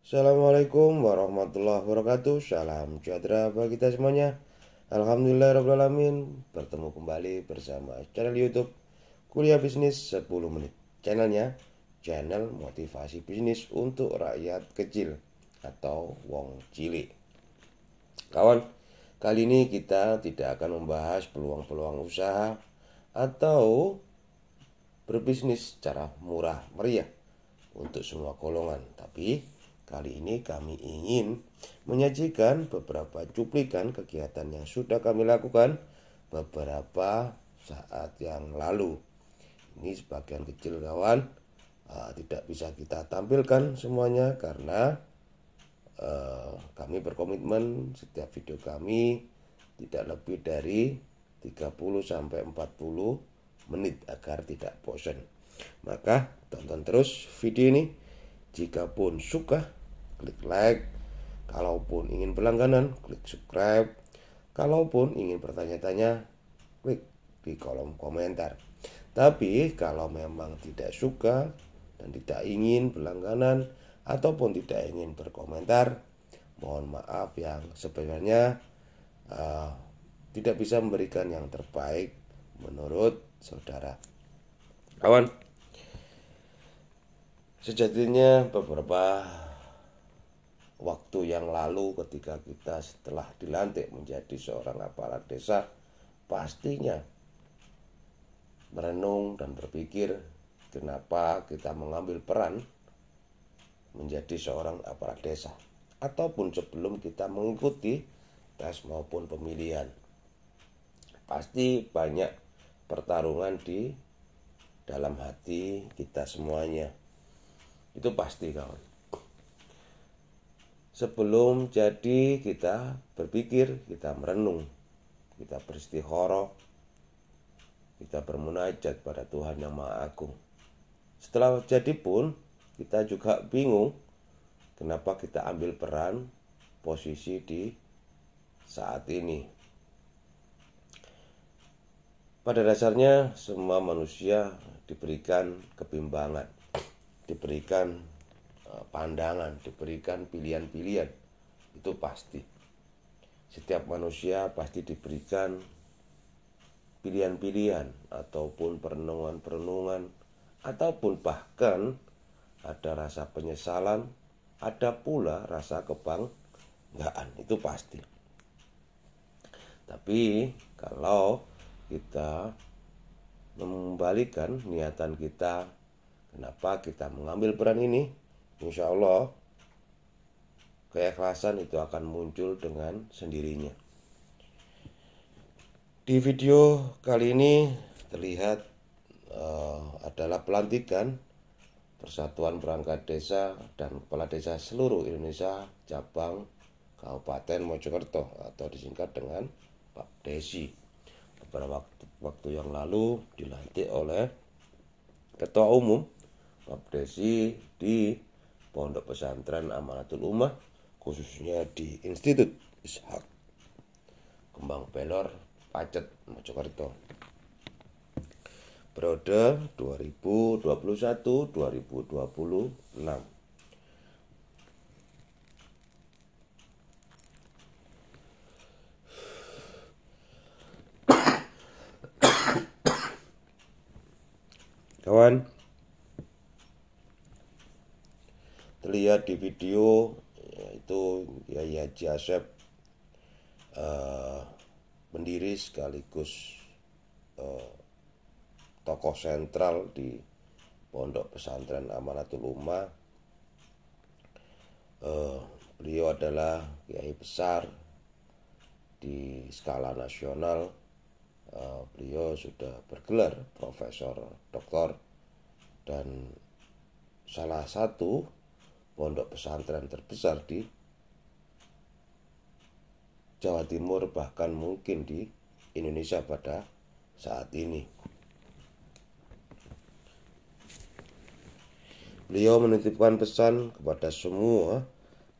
Assalamualaikum warahmatullahi wabarakatuh. Salam sejahtera bagi kita semuanya. Alhamdulillahirrahmanirrahim. Bertemu kembali bersama channel YouTube Kuliah Bisnis 10 Menit. Channel motivasi bisnis untuk rakyat kecil atau wong cilik. Kawan, kali ini kita tidak akan membahas peluang-peluang usaha atau berbisnis secara murah meriah untuk semua golongan, tapi kali ini kami ingin menyajikan beberapa cuplikan kegiatan yang sudah kami lakukan beberapa saat yang lalu. Ini sebagian kecil kawan, tidak bisa kita tampilkan semuanya karena kami berkomitmen setiap video kami tidak lebih dari 30-40 menit agar tidak bosan. Maka tonton terus video ini. Jikapun suka, klik like. Kalaupun ingin berlangganan, klik subscribe. Kalaupun ingin bertanya-tanya, klik di kolom komentar. Tapi kalau memang tidak suka dan tidak ingin berlangganan ataupun tidak ingin berkomentar, mohon maaf yang sebenarnya tidak bisa memberikan yang terbaik menurut saudara. Kawan, sejatinya beberapa waktu yang lalu ketika kita setelah dilantik menjadi seorang aparat desa, pastinya merenung dan berpikir kenapa kita mengambil peran menjadi seorang aparat desa, ataupun sebelum kita mengikuti tes maupun pemilihan. Pasti banyak pertarungan di dalam hati kita semuanya. Itu pasti kawan. Sebelum jadi kita berpikir, kita merenung, kita beristikharah, kita bermunajat pada Tuhan yang Maha Agung. Setelah jadi pun kita juga bingung kenapa kita ambil peran posisi di saat ini. Pada dasarnya semua manusia diberikan kebimbangan, diberikan pandangan, diberikan pilihan-pilihan. Itu pasti. Setiap manusia pasti diberikan pilihan-pilihan ataupun perenungan-perenungan, ataupun bahkan ada rasa penyesalan, ada pula rasa kebanggaan. Itu pasti. Tapi kalau kita mengembalikan niatan kita, kenapa kita mengambil peran ini, insya Allah keikhlasan itu akan muncul dengan sendirinya. Di video kali ini terlihat adalah pelantikan Persatuan Perangkat Desa dan Kepala Desa seluruh Indonesia cabang Kabupaten Mojokerto atau disingkat dengan Pak Desi. Beberapa waktu yang lalu dilantik oleh Ketua Umum Pak Desi di Pondok Pesantren Amanatul Ummah, khususnya di Institut Ishak Kembang Pelor, Pacet, Mojokerto. Periode 2021-2026. Kawan, terlihat di video yaitu Yai Haji Asep, pendiri sekaligus tokoh sentral di Pondok Pesantren Amanatul Ummah. Beliau adalah kiai besar di skala nasional. Beliau sudah bergelar profesor, doktor, dan salah satu pondok pesantren terbesar di Jawa Timur, bahkan mungkin di Indonesia pada saat ini. Beliau menitipkan pesan kepada semua,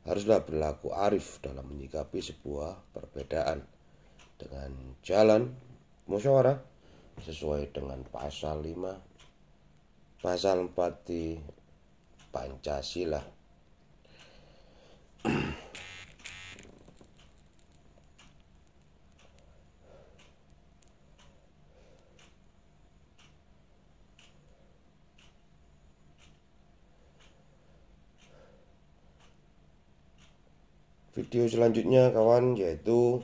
haruslah berlaku arif dalam menyikapi sebuah perbedaan dengan jalan musyawarah sesuai dengan pasal 5, pasal 4 di Pancasila. Video selanjutnya kawan, yaitu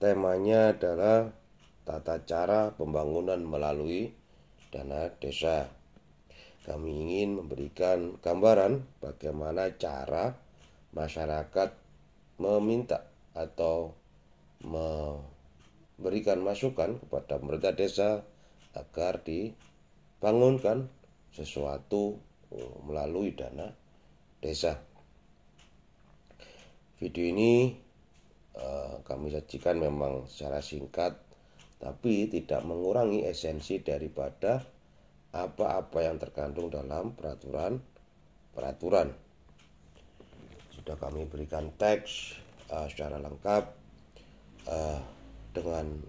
temanya adalah tata cara pembangunan melalui dana desa. Kami ingin memberikan gambaran bagaimana cara masyarakat meminta atau memberikan masukan kepada pemerintah desa agar dibangunkan sesuatu melalui dana desa. Video ini kami sajikan memang secara singkat, tapi tidak mengurangi esensi daripada apa-apa yang terkandung dalam peraturan. Sudah kami berikan teks secara lengkap dengan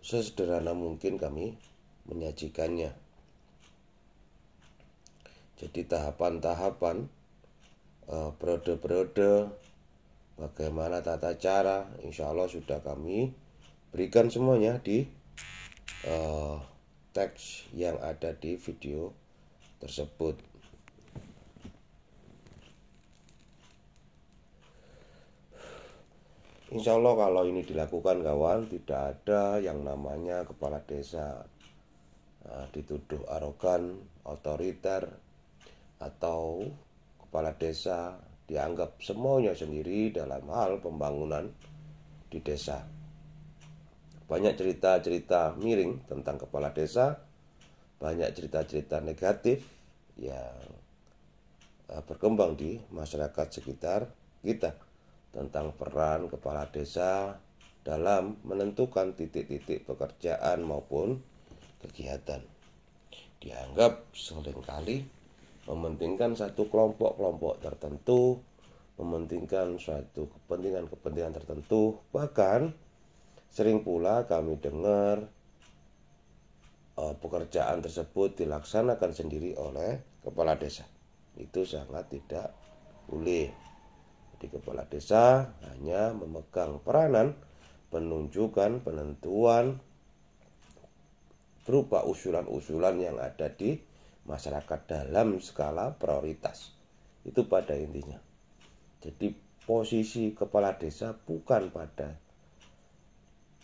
sesederhana mungkin kami menyajikannya. Jadi tahapan-tahapan, periode-periode, bagaimana tata cara, insya Allah sudah kami berikan semuanya di teks yang ada di video tersebut. Insya Allah kalau ini dilakukan kawan, tidak ada yang namanya kepala desa dituduh arogan, otoriter, atau kepala desa dianggap semuanya sendiri dalam hal pembangunan di desa. Banyak cerita-cerita miring tentang kepala desa, banyak cerita-cerita negatif yang berkembang di masyarakat sekitar kita tentang peran kepala desa dalam menentukan titik-titik pekerjaan maupun kegiatan. Dianggap seringkali mementingkan satu kelompok-kelompok tertentu, mementingkan suatu kepentingan-kepentingan tertentu. Bahkan sering pula kami dengar pekerjaan tersebut dilaksanakan sendiri oleh kepala desa. Itu sangat tidak boleh. Jadi kepala desa hanya memegang peranan penunjukan, penentuan berupa usulan-usulan yang ada di masyarakat dalam skala prioritas. Itu pada intinya. Jadi posisi kepala desa bukan pada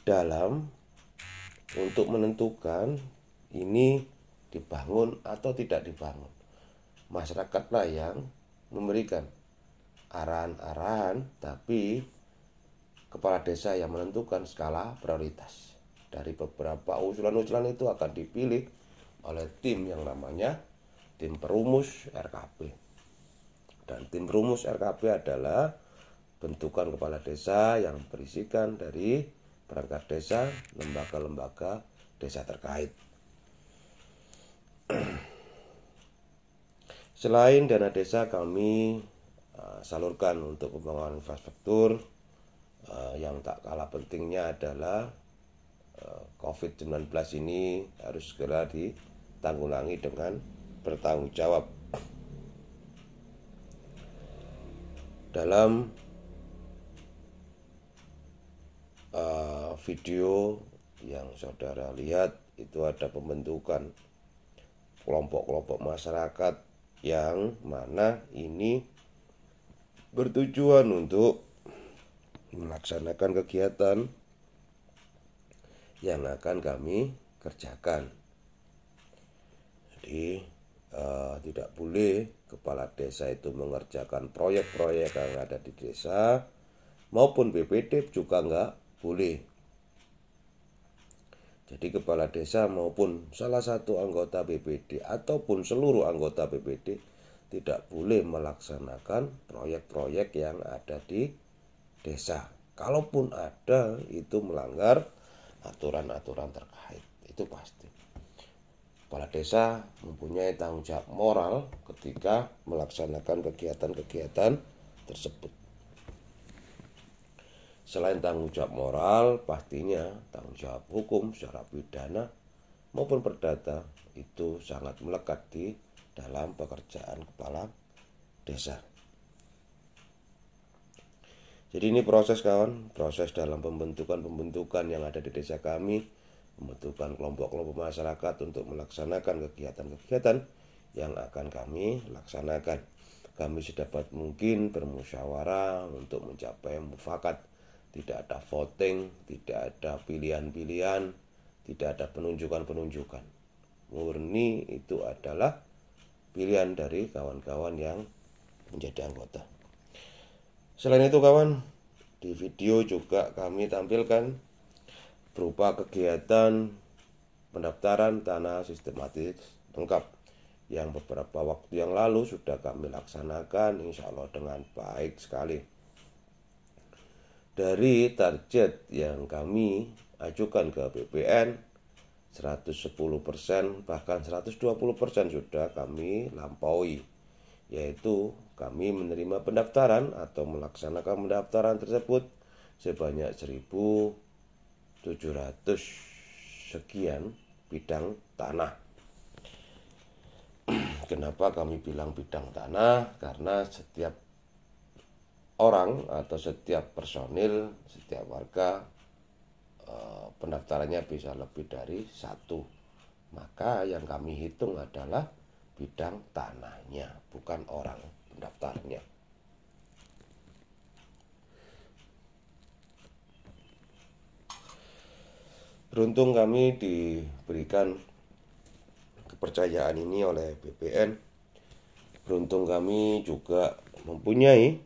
dalam untuk menentukan ini dibangun atau tidak dibangun. Masyarakatlah yang memberikan arahan-arahan, tapi kepala desa yang menentukan skala prioritas. Dari beberapa usulan-usulan itu akan dipilih oleh tim yang namanya tim perumus RKP. Dan tim perumus RKP adalah bentukan kepala desa yang berisikan dari perangkat desa, lembaga-lembaga desa terkait. Selain dana desa, kami salurkan untuk pembangunan infrastruktur. Yang tak kalah pentingnya adalah COVID-19 ini harus segera ditanggulangi dengan bertanggung jawab. Dalam video yang saudara lihat itu ada pembentukan kelompok-kelompok masyarakat yang mana ini bertujuan untuk melaksanakan kegiatan yang akan kami kerjakan. Jadi tidak boleh kepala desa itu mengerjakan proyek-proyek yang ada di desa maupun BPD juga nggak boleh. Jadi kepala desa maupun salah satu anggota BPD ataupun seluruh anggota BPD tidak boleh melaksanakan proyek-proyek yang ada di desa. Kalaupun ada, itu melanggar aturan-aturan terkait, itu pasti. Kepala desa mempunyai tanggung jawab moral ketika melaksanakan kegiatan-kegiatan tersebut. Selain tanggung jawab moral, pastinya tanggung jawab hukum secara pidana maupun perdata itu sangat melekat di dalam pekerjaan kepala desa. Jadi ini proses kawan, proses dalam pembentukan yang ada di desa kami, pembentukan kelompok-kelompok masyarakat untuk melaksanakan kegiatan-kegiatan yang akan kami laksanakan. Kami sedapat mungkin bermusyawarah untuk mencapai mufakat. Tidak ada voting, tidak ada pilihan-pilihan, tidak ada penunjukan-penunjukan. Murni itu adalah pilihan dari kawan-kawan yang menjadi anggota. Selain itu kawan, di video juga kami tampilkan berupa kegiatan pendaftaran tanah sistematis lengkap yang beberapa waktu yang lalu sudah kami laksanakan, insya Allah dengan baik sekali. Dari target yang kami ajukan ke BPN 110%, bahkan 120% sudah kami lampaui, yaitu kami menerima pendaftaran atau melaksanakan pendaftaran tersebut sebanyak 1.700 sekian bidang tanah. Kenapa kami bilang bidang tanah? Karena setiap orang atau setiap personil, setiap warga pendaftarannya bisa lebih dari satu. Maka yang kami hitung adalah bidang tanahnya, bukan orang pendaftarnya. Beruntung kami diberikan kepercayaan ini oleh BPN. Beruntung kami juga mempunyai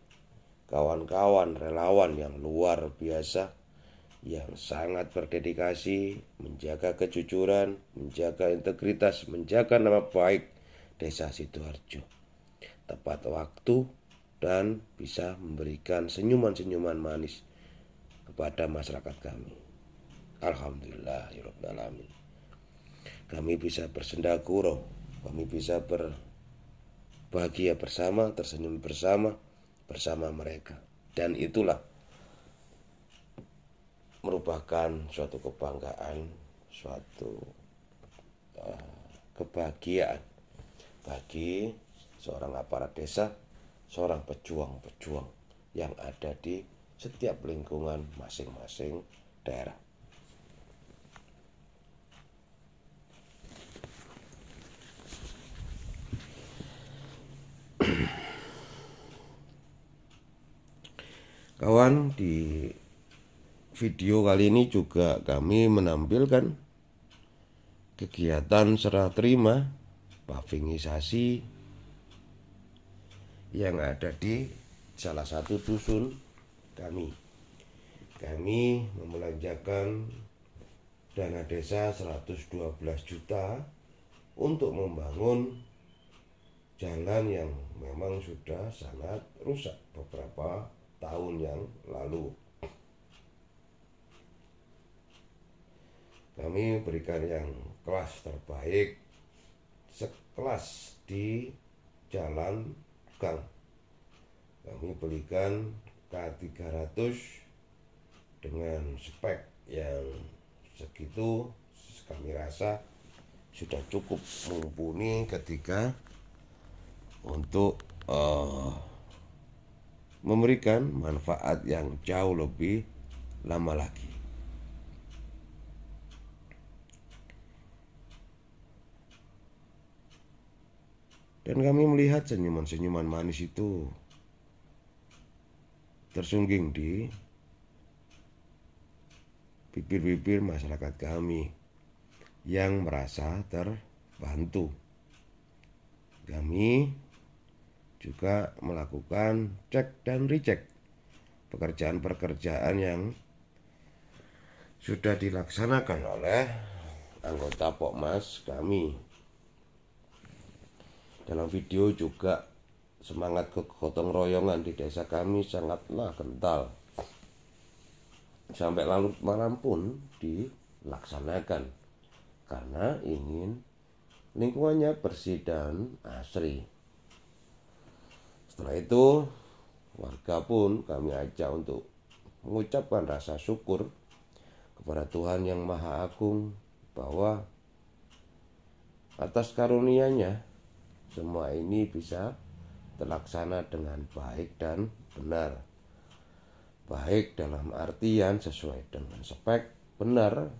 kawan-kawan relawan yang luar biasa, yang sangat berdedikasi menjaga kejujuran, menjaga integritas, menjaga nama baik Desa Sidoarjo. Tepat waktu dan bisa memberikan senyuman-senyuman manis kepada masyarakat kami. Alhamdulillahirabbil alamin. Kami bisa bersendaguro, kami bisa berbahagia bersama, tersenyum bersama mereka. Dan itulah merupakan suatu kebanggaan, suatu kebahagiaan bagi seorang aparat desa, seorang pejuang-pejuang yang ada di setiap lingkungan masing-masing daerah. Kawan, di video kali ini juga kami menampilkan kegiatan serah terima pavingisasi yang ada di salah satu dusun kami. Kami membelanjakan dana desa 112 juta untuk membangun jalan yang memang sudah sangat rusak beberapa tahun yang lalu. Kami berikan yang kelas terbaik, sekelas di jalan gang. Kami belikan K300 dengan spek yang segitu, kami rasa sudah cukup mumpuni ketika untuk memberikan manfaat yang jauh lebih lama lagi. Dan kami melihat senyuman-senyuman manis itu tersungging di bibir-bibir masyarakat kami yang merasa terbantu. Kami juga melakukan cek dan recheck pekerjaan-pekerjaan yang sudah dilaksanakan oleh anggota Pokmas kami. Dalam video juga semangat kegotong royongan di desa kami sangatlah kental. Sampai larut malam pun dilaksanakan karena ingin lingkungannya bersih dan asri. Setelah itu warga pun kami ajak untuk mengucapkan rasa syukur kepada Tuhan yang Maha Agung bahwa atas karunia-Nya semua ini bisa terlaksana dengan baik dan benar. Baik dalam artian sesuai dengan spek, benar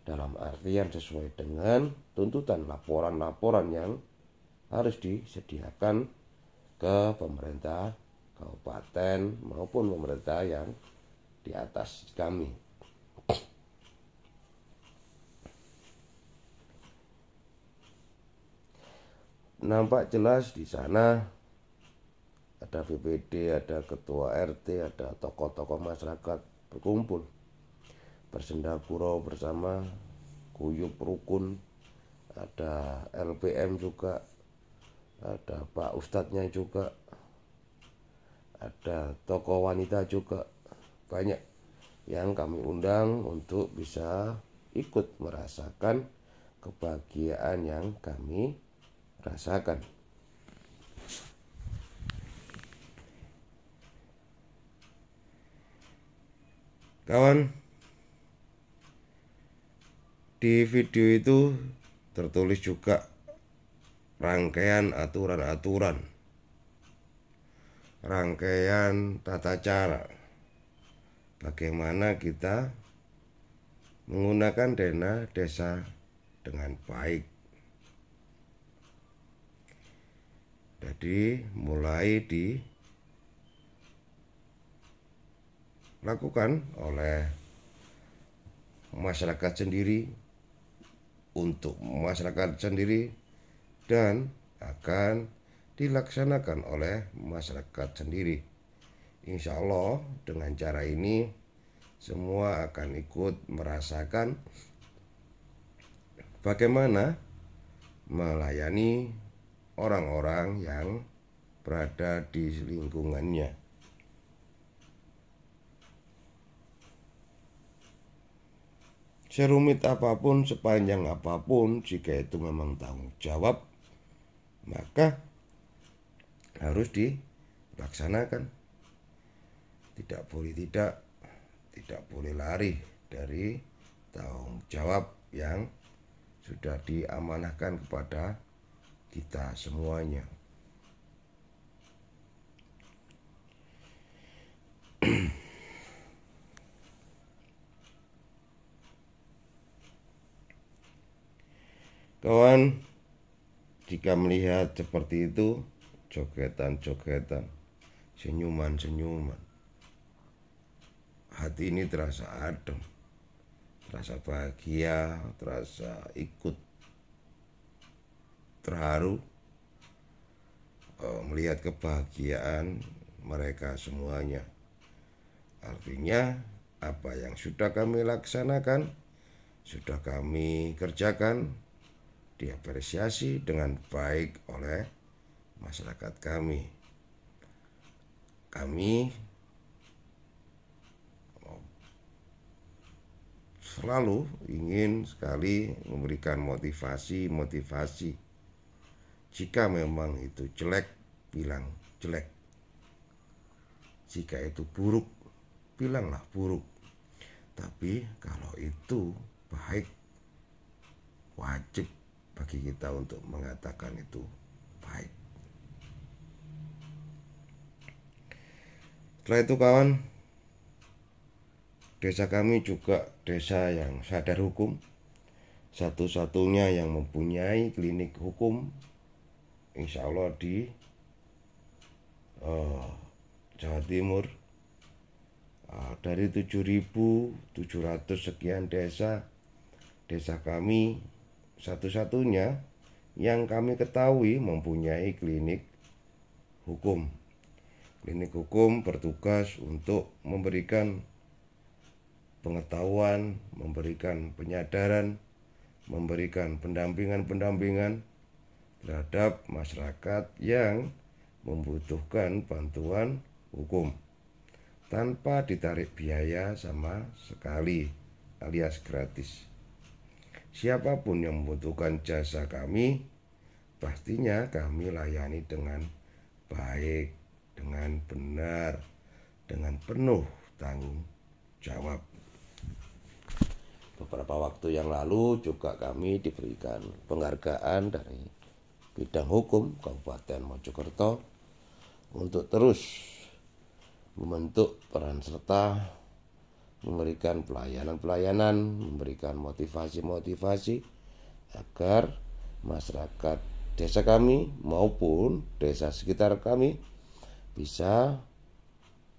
dalam artian sesuai dengan tuntutan laporan-laporan yang harus disediakan ke pemerintah kabupaten maupun pemerintah yang di atas kami. Nampak jelas di sana ada BPD, ada ketua RT, ada tokoh-tokoh masyarakat berkumpul bersendagurau bersama, guyup rukun, ada LPM juga, ada Pak Ustadznya juga, ada tokoh wanita juga, banyak yang kami undang untuk bisa ikut merasakan kebahagiaan yang kami rasakan. Kawan, di video itu tertulis juga rangkaian aturan-aturan, rangkaian tata cara bagaimana kita menggunakan dana desa dengan baik. Jadi mulai dilakukan oleh masyarakat sendiri untuk masyarakat sendiri dan akan dilaksanakan oleh masyarakat sendiri. Insya Allah dengan cara ini semua akan ikut merasakan bagaimana melayani orang-orang yang berada di lingkungannya. Serumit apapun, sepanjang apapun, jika itu memang tanggung jawab, maka harus dilaksanakan. Tidak boleh lari dari tanggung jawab yang sudah diamanahkan kepada kita semuanya. Kawan, jika melihat seperti itu, jogetan-jogetan, senyuman-senyuman, hati ini terasa adem, terasa bahagia, terasa ikut terharu melihat kebahagiaan mereka semuanya. Artinya apa yang sudah kami laksanakan, sudah kami kerjakan, diapresiasi dengan baik oleh masyarakat kami. Kami selalu ingin sekali memberikan motivasi. Jika memang itu jelek, bilang jelek. Jika itu buruk, bilanglah buruk. Tapi kalau itu baik, wajib bagi kita untuk mengatakan itu baik. Setelah itu kawan, desa kami juga desa yang sadar hukum, satu-satunya yang mempunyai klinik hukum, insya Allah di Jawa Timur. Dari 7.700 sekian desa kami satu-satunya yang kami ketahui mempunyai klinik hukum. Klinik hukum bertugas untuk memberikan pengetahuan, memberikan penyadaran, memberikan pendampingan terhadap masyarakat yang membutuhkan bantuan hukum tanpa ditarik biaya sama sekali alias gratis. Siapapun yang membutuhkan jasa kami, pastinya kami layani dengan baik, dengan benar, dengan penuh tanggung jawab. Beberapa waktu yang lalu juga kami diberikan penghargaan dari bidang hukum Kabupaten Mojokerto untuk terus membentuk peran serta, memberikan pelayanan, memberikan motivasi agar masyarakat desa kami maupun desa sekitar kami bisa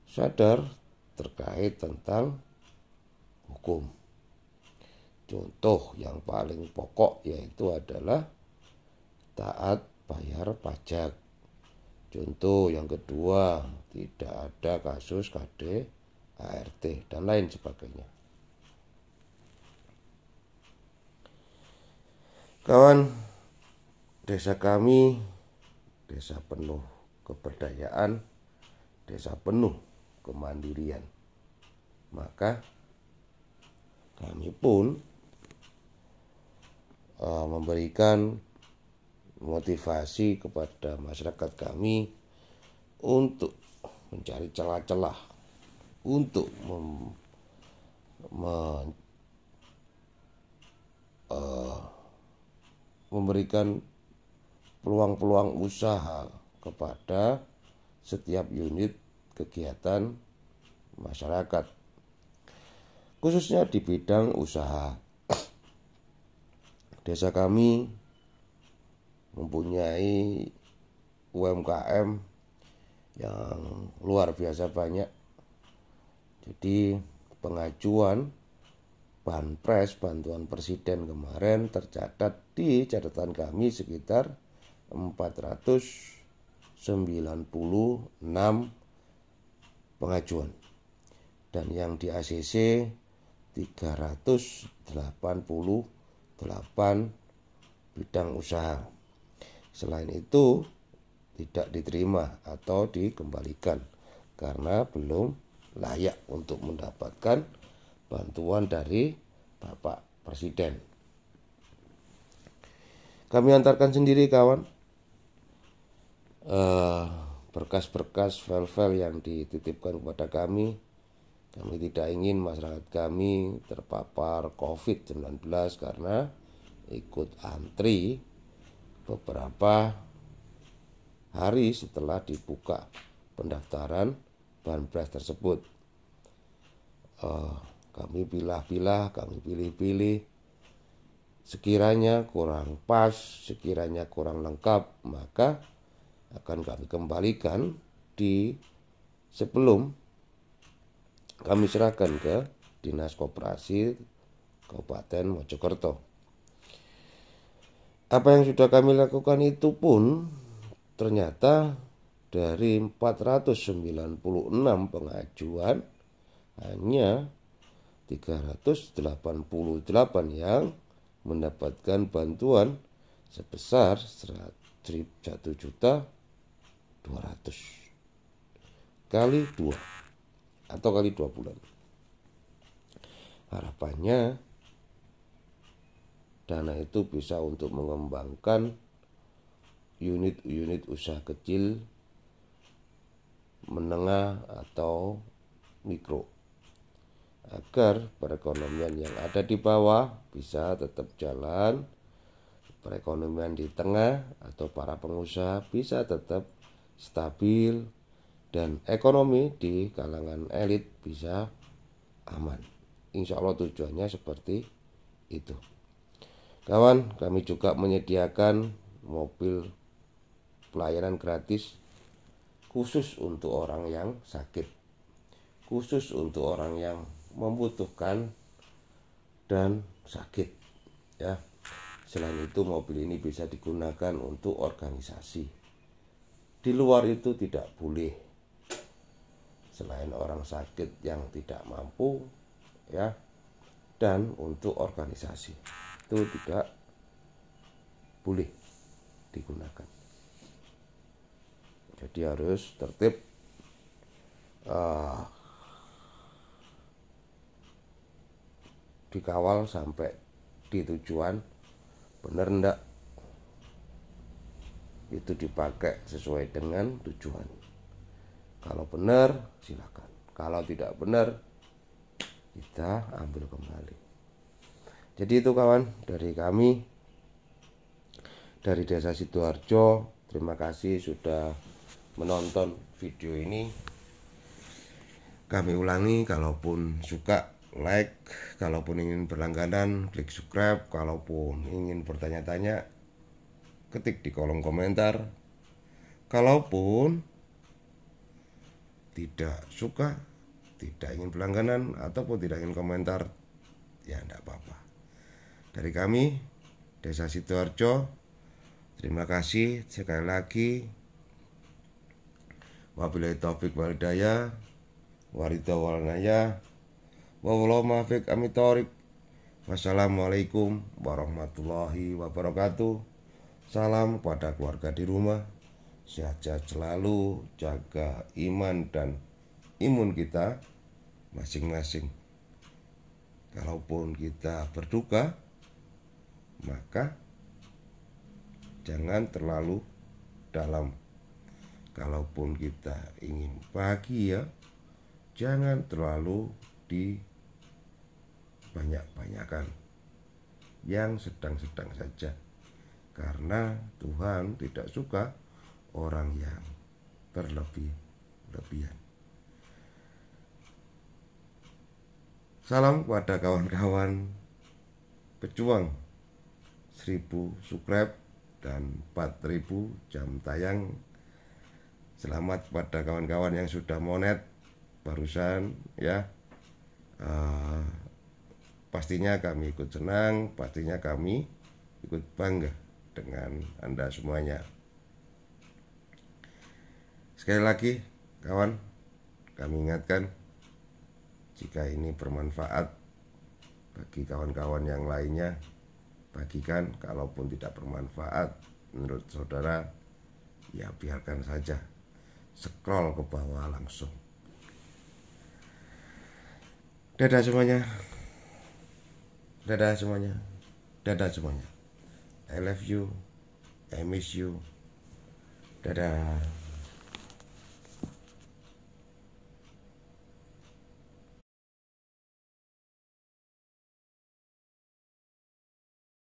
sadar terkait tentang hukum. Contoh yang paling pokok yaitu adalah taat bayar pajak. Contoh yang kedua, tidak ada kasus KDART dan lain sebagainya. Kawan, desa kami desa penuh keberdayaan, desa penuh kemandirian. Maka kami pun memberikan motivasi kepada masyarakat kami untuk mencari celah-celah untuk memberikan peluang-peluang usaha kepada setiap unit kegiatan masyarakat, khususnya di bidang usaha. Desa kami mempunyai UMKM yang luar biasa banyak. Jadi pengajuan Banpres, bantuan presiden kemarin tercatat di catatan kami sekitar 496 pengajuan. Dan yang di ACC 388 bidang usaha. Selain itu tidak diterima atau dikembalikan karena belum layak untuk mendapatkan bantuan dari Bapak Presiden. Kami antarkan sendiri kawan berkas-berkas file-file yang dititipkan kepada kami. Kami tidak ingin masyarakat kami terpapar COVID-19 karena ikut antri beberapa hari setelah dibuka pendaftaran Banpres tersebut. Kami pilah-pilah, kami pilih-pilih. Sekiranya kurang pas, sekiranya kurang lengkap, maka akan kami kembalikan sebelum kami serahkan ke Dinas Koperasi Kabupaten Mojokerto. Apa yang sudah kami lakukan itu pun ternyata dari 496 pengajuan hanya 388 yang mendapatkan bantuan sebesar 1.200.000 kali 2 atau kali 2 bulan. Harapannya dana itu bisa untuk mengembangkan unit-unit usaha kecil, menengah atau mikro, agar perekonomian yang ada di bawah bisa tetap jalan, perekonomian di tengah atau para pengusaha bisa tetap stabil, dan ekonomi di kalangan elit bisa aman. Insya Allah tujuannya seperti itu. Kawan, kami juga menyediakan mobil pelayanan gratis khusus untuk orang yang sakit, khusus untuk orang yang membutuhkan dan sakit, ya. Selain itu mobil ini bisa digunakan untuk organisasi. Di luar itu tidak boleh. Selain orang sakit yang tidak mampu, ya, dan untuk organisasi itu tidak boleh digunakan. Jadi harus tertib, dikawal sampai di tujuan. Benar enggak itu dipakai sesuai dengan tujuan. Kalau benar silakan, kalau tidak benar kita ambil kembali. Jadi itu kawan dari kami dari Desa Sidoarjo. Terima kasih sudah menonton video ini. Kami ulangi, kalaupun suka like, kalaupun ingin berlangganan klik subscribe, kalaupun ingin bertanya-tanya ketik di kolom komentar. Kalaupun tidak suka, tidak ingin berlangganan, ataupun tidak ingin komentar, ya tidak apa-apa. Dari kami, Desa Sidoarjo, terima kasih sekali lagi. Wabillahi taufik wal hidayah, waridha wal naya, wallahu muwaffiq amit thoriq. Wassalamualaikum warahmatullahi wabarakatuh. Salam kepada keluarga di rumah. Sehat-sehat selalu, jaga iman dan imun kita masing-masing. Kalaupun kita berduka, maka jangan terlalu dalam. Kalaupun kita ingin bahagia, jangan terlalu dibanyak-banyakan, yang sedang-sedang saja. Karena Tuhan tidak suka orang yang berlebih-lebihan. Salam kepada kawan-kawan pejuang 1000 subscribe dan 4000 jam tayang. Selamat kepada kawan-kawan yang sudah monet barusan ya. Pastinya kami ikut senang, pastinya kami ikut bangga dengan Anda semuanya. Sekali lagi kawan, kami ingatkan, jika ini bermanfaat bagi kawan-kawan yang lainnya, bagikan. Kalaupun tidak bermanfaat menurut saudara, ya biarkan saja, scroll ke bawah langsung. Dadah semuanya, dadah semuanya, dadah semuanya. I love you, I miss you. Dadah.